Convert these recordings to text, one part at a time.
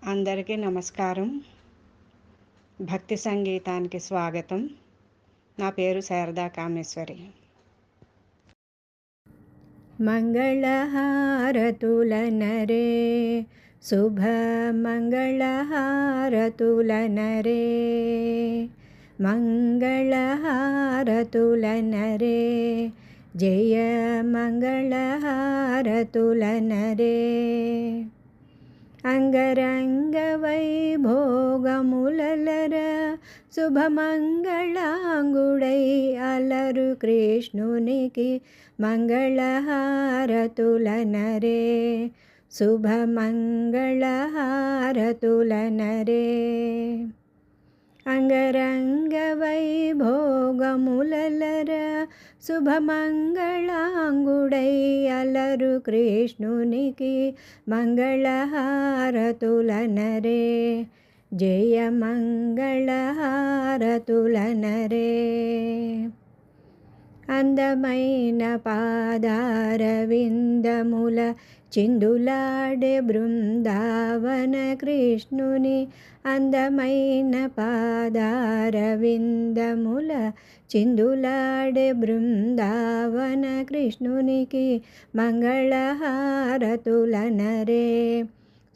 అందరికీ నమస్కారం. భక్తి సంగీతానికి స్వాగతం. నా పేరు శారదా కామేశ్వరి. మంగళహారతులనరే శుభ మంగళహారతులనరే మంగళహారతులనరే జయ మంగళహారతులనరే అంగరంగ వైభోగములలర శుభమంగళాంగుడై అలరు కృష్ణునికి మంగళహారతులనరే శుభమంగళహారతులనరే అంగరంగ వైభోగములలర శుభమంగళాంగుడై అలరు కృష్ణునికి మంగళహారతులనరే జయ మంగళహారతులనరే అందమైన పాదారవిందముల చిందులాడే బృందావన కృష్ణుని అందమైన పాదారవిందముల చిందులాడే బృందావన కృష్ణునికి మంగళహారతులనరే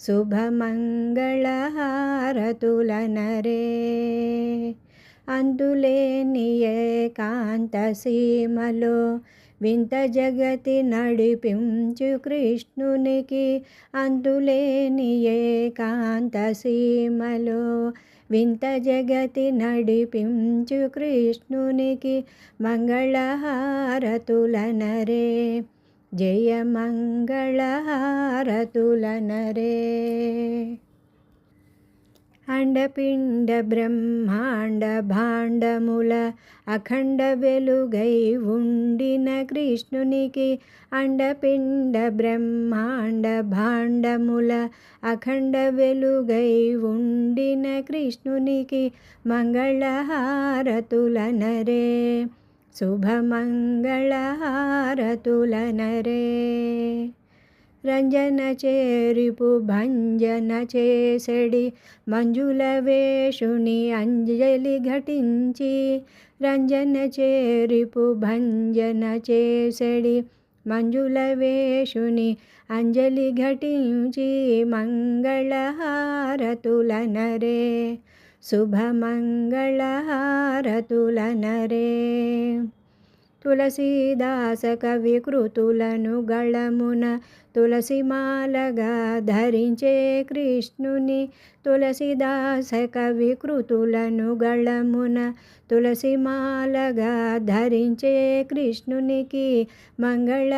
శుభమంగళహారతులనరే అంతులేని ఏకాంత సీమలో వింత జగతి నడిపించు కృష్ణునికి అంతులేని ఏకాంత సీమలో వింత జగతి నడిపించు కృష్ణునికి మంగళహారతులనరే జయ మంగళహారతులనరే అండపిండ బ్రహ్మాండ భాండముల అఖండ వెలుగై ఉండిన కృష్ణునికి అండపిండ బ్రహ్మాండ భాండముల అఖండ వెలుగై ఉండిన కృష్ణునికి మంగళహారతులనరే శుభమంగళహారతులనరే రంజన చేరిపు భంజన చేసడి మంజుల వేషుని అంజలి ఘటించి రంజన చేరిపు భంజన చేసడి మంజుల వేషుని అంజలి ఘటించి మంగళహారతులనరే శుభమంగళహారతులనరే తులసీదాస కవి కృతులను గళమున తులసిమాలగా ధరించే కృష్ణుని తులసీదాస కవి కృతులను గళమున తులసిమాలగా ధరించే కృష్ణునికి మంగళహారతులనరే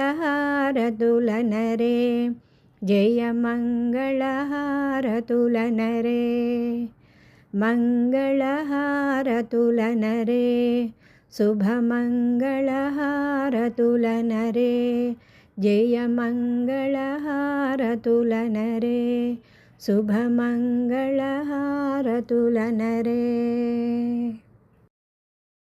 జయ మంగళహారతులనరే మంగళహారతులనరే శుభమంగళహారతులనరే జయ మంగళహారతులనరే శుభమంగళహారతులనరే